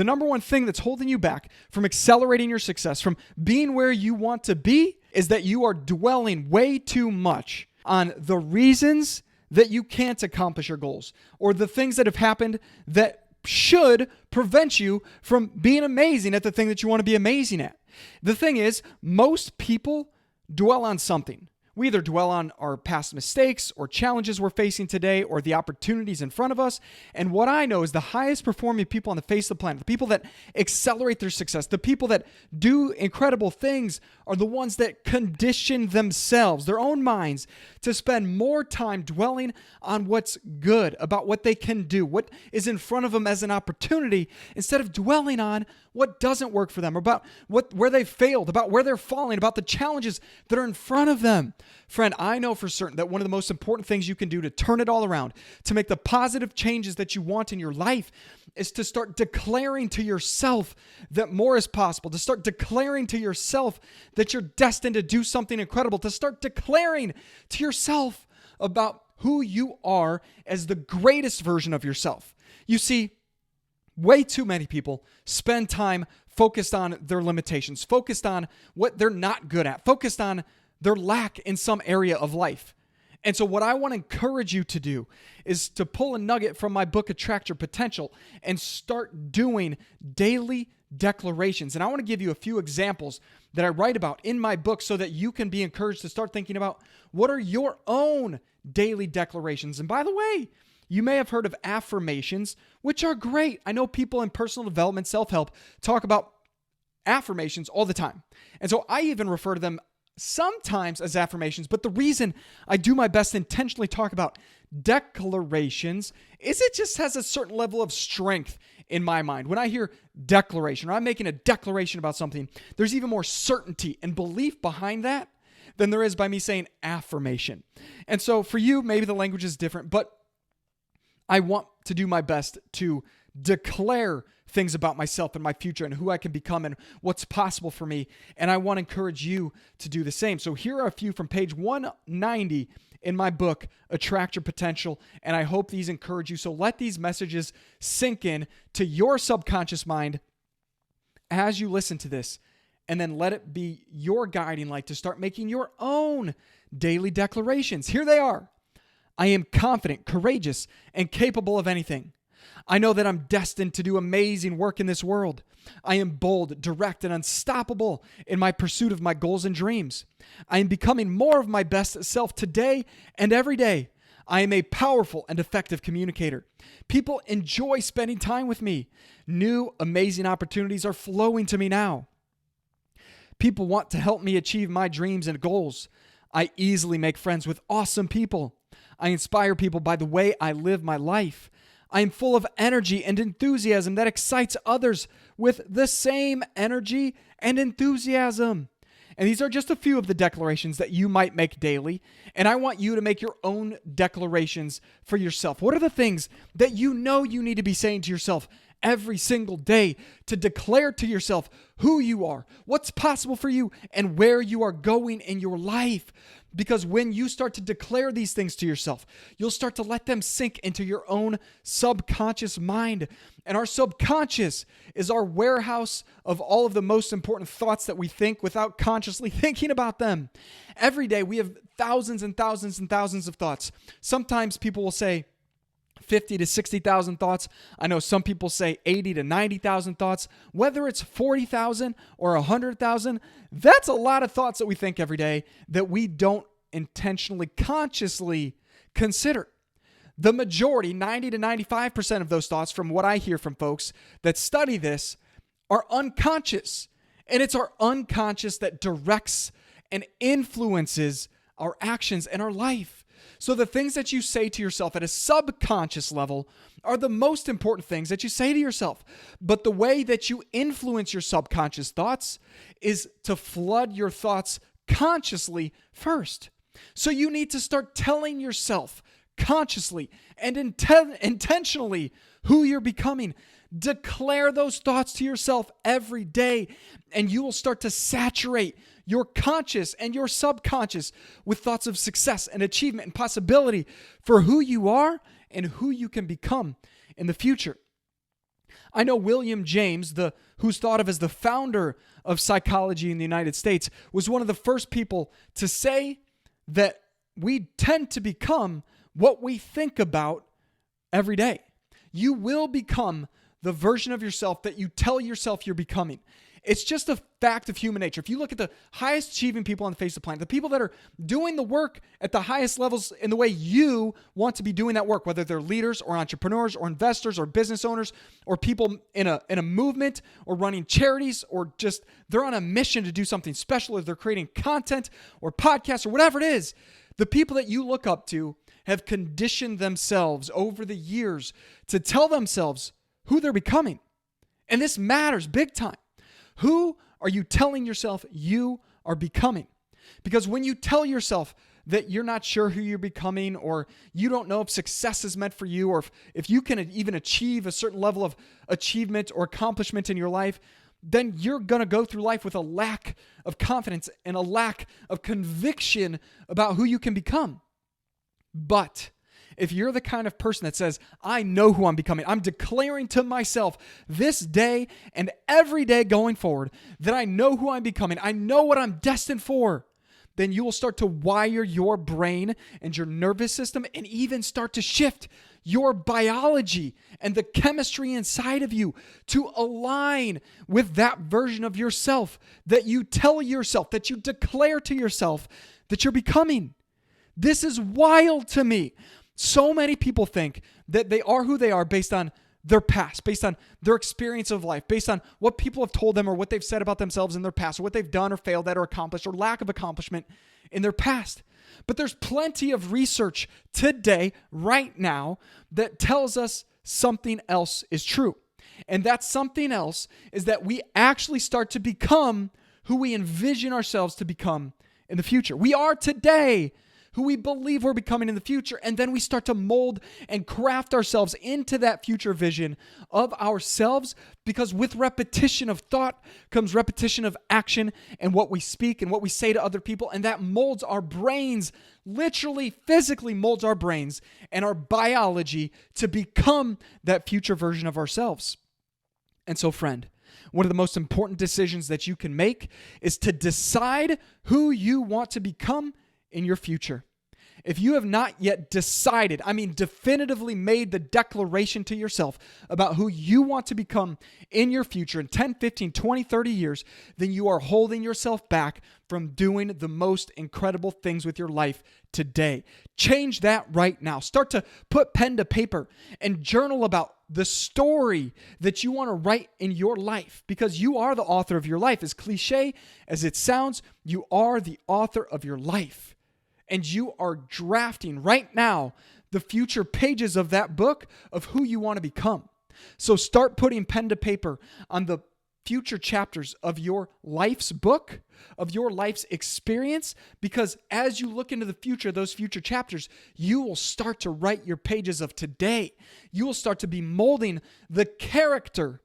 The number one thing that's holding you back from accelerating your success, from being where you want to be, is that you are dwelling way too much on the reasons that you can't accomplish your goals, or the things that have happened that should prevent you from being amazing at the thing that you want to be amazing at. The thing is, most people dwell on something. We either dwell on our past mistakes or challenges we're facing today or the opportunities in front of us. And what I know is the highest performing people on the face of the planet, the people that accelerate their success, the people that do incredible things, are the ones that condition themselves, their own minds, to spend more time dwelling on what's good, about what they can do, what is in front of them as an opportunity, instead of dwelling on what doesn't work for them, or about where they failed, about where they're falling, about the challenges that are in front of them. Friend, I know for certain that one of the most important things you can do to turn it all around, to make the positive changes that you want in your life, is to start declaring to yourself that more is possible, to start declaring to yourself that you're destined to do something incredible, to start declaring to yourself about who you are as the greatest version of yourself. You see, way too many people spend time focused on their limitations, focused on what they're not good at, focused on their lack in some area of life. And so what I want to encourage you to do is to pull a nugget from my book, Attract Your Potential, and start doing daily declarations. And I want to give you a few examples that I write about in my book so that you can be encouraged to start thinking about what are your own daily declarations. And by the way, you may have heard of affirmations, which are great. I know people in personal development, self-help, talk about affirmations all the time. And so I even refer to them sometimes as affirmations, but the reason I do my best to intentionally talk about declarations is it just has a certain level of strength in my mind. When I hear declaration, or I'm making a declaration about something, there's even more certainty and belief behind that than there is by me saying affirmation. And so for you, maybe the language is different, but I want to do my best to declare things about myself and my future and who I can become and what's possible for me. And I want to encourage you to do the same. So here are a few from page 190 in my book, Attract Your Potential. And I hope these encourage you. So let these messages sink in to your subconscious mind as you listen to this. And then let it be your guiding light to start making your own daily declarations. Here they are. I am confident, courageous, and capable of anything. I know that I'm destined to do amazing work in this world. I am bold, direct, and unstoppable in my pursuit of my goals and dreams. I am becoming more of my best self today and every day. I am a powerful and effective communicator. People enjoy spending time with me. New, amazing opportunities are flowing to me now. People want to help me achieve my dreams and goals. I easily make friends with awesome people. I inspire people by the way I live my life. I am full of energy and enthusiasm that excites others with the same energy and enthusiasm. And these are just a few of the declarations that you might make daily. And I want you to make your own declarations for yourself. What are the things that you know you need to be saying to yourself every single day to declare to yourself who you are, what's possible for you, and where you are going in your life? Because when you start to declare these things to yourself, you'll start to let them sink into your own subconscious mind. And our subconscious is our warehouse of all of the most important thoughts that we think without consciously thinking about them. Every day we have thousands and thousands and thousands of thoughts. Sometimes people will say 50 to 60,000 thoughts. I know some people say 80 to 90,000 thoughts. Whether it's 40,000 or 100,000, that's a lot of thoughts that we think every day that we don't intentionally, consciously consider. The majority, 90 to 95% of those thoughts, from what I hear from folks that study this, are unconscious. And it's our unconscious that directs and influences our actions and our life. So the things that you say to yourself at a subconscious level are the most important things that you say to yourself. But the way that you influence your subconscious thoughts is to flood your thoughts consciously first. So you need to start telling yourself consciously and intentionally who you're becoming. Declare those thoughts to yourself every day, and you will start to saturate your conscious and your subconscious with thoughts of success and achievement and possibility for who you are and who you can become in the future. I know William James, who's thought of as the founder of psychology in the United States, was one of the first people to say that we tend to become what we think about every day. You will become the version of yourself that you tell yourself you're becoming. It's just a fact of human nature. If you look at the highest achieving people on the face of the planet, the people that are doing the work at the highest levels in the way you want to be doing that work, whether they're leaders or entrepreneurs or investors or business owners or people in a movement or running charities, or just they're on a mission to do something special, or they're creating content or podcasts or whatever it is, the people that you look up to have conditioned themselves over the years to tell themselves who they're becoming. And this matters big time. Who are you telling yourself you are becoming? Because when you tell yourself that you're not sure who you're becoming, or you don't know if success is meant for you, or if you can even achieve a certain level of achievement or accomplishment in your life, then you're going to go through life with a lack of confidence and a lack of conviction about who you can become. But if you're the kind of person that says, I know who I'm becoming, I'm declaring to myself this day and every day going forward that I know who I'm becoming, I know what I'm destined for, then you will start to wire your brain and your nervous system and even start to shift your biology and the chemistry inside of you to align with that version of yourself that you tell yourself, that you declare to yourself that you're becoming. This is wild to me. So many people think that they are who they are based on their past, based on their experience of life, based on what people have told them or what they've said about themselves in their past, or what they've done or failed at or accomplished or lack of accomplishment in their past. But there's plenty of research today, right now, that tells us something else is true. And that something else is that we actually start to become who we envision ourselves to become in the future. We are today who we believe we're becoming in the future, and then we start to mold and craft ourselves into that future vision of ourselves, because with repetition of thought comes repetition of action and what we speak and what we say to other people, and that molds our brains, literally, physically molds our brains and our biology to become that future version of ourselves. And so, friend, one of the most important decisions that you can make is to decide who you want to become in your future. If you have not yet decided, definitively made the declaration to yourself about who you want to become in your future in 10, 15, 20, 30 years, then you are holding yourself back from doing the most incredible things with your life today. Change that right now. Start to put pen to paper and journal about the story that you want to write in your life, because you are the author of your life. As cliche as it sounds, you are the author of your life. And you are drafting right now the future pages of that book of who you want to become. So start putting pen to paper on the future chapters of your life's book, of your life's experience, because as you look into the future, those future chapters, you will start to write your pages of today. You will start to be molding the character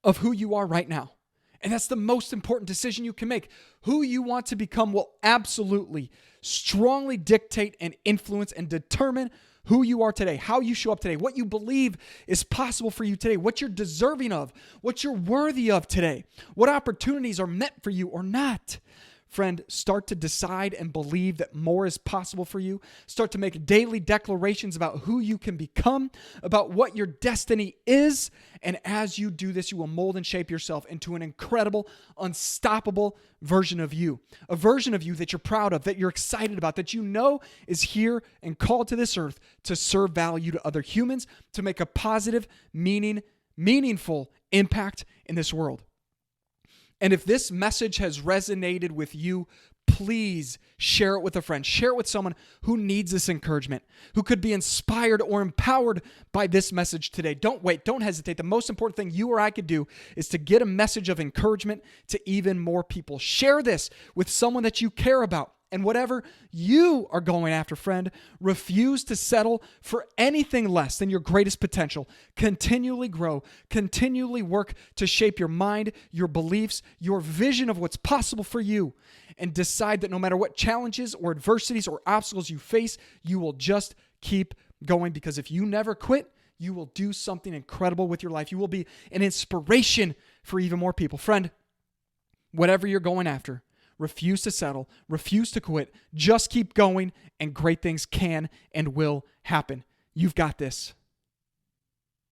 of who you are right now. And that's the most important decision you can make. Who you want to become will absolutely, strongly dictate and influence and determine who you are today, how you show up today, what you believe is possible for you today, what you're deserving of, what you're worthy of today, what opportunities are meant for you or not. Friend, start to decide and believe that more is possible for you. Start to make daily declarations about who you can become, about what your destiny is. And as you do this, you will mold and shape yourself into an incredible, unstoppable version of you. A version of you that you're proud of, that you're excited about, that you know is here and called to this earth to serve value to other humans, to make a positive, meaningful impact in this world. And if this message has resonated with you, please share it with a friend. Share it with someone who needs this encouragement, who could be inspired or empowered by this message today. Don't wait. Don't hesitate. The most important thing you or I could do is to get a message of encouragement to even more people. Share this with someone that you care about. And whatever you are going after, friend, refuse to settle for anything less than your greatest potential. Continually grow, continually work to shape your mind, your beliefs, your vision of what's possible for you, and decide that no matter what challenges or adversities or obstacles you face, you will just keep going, because if you never quit, you will do something incredible with your life. You will be an inspiration for even more people. Friend, whatever you're going after, refuse to settle, refuse to quit, just keep going, and great things can and will happen. You've got this.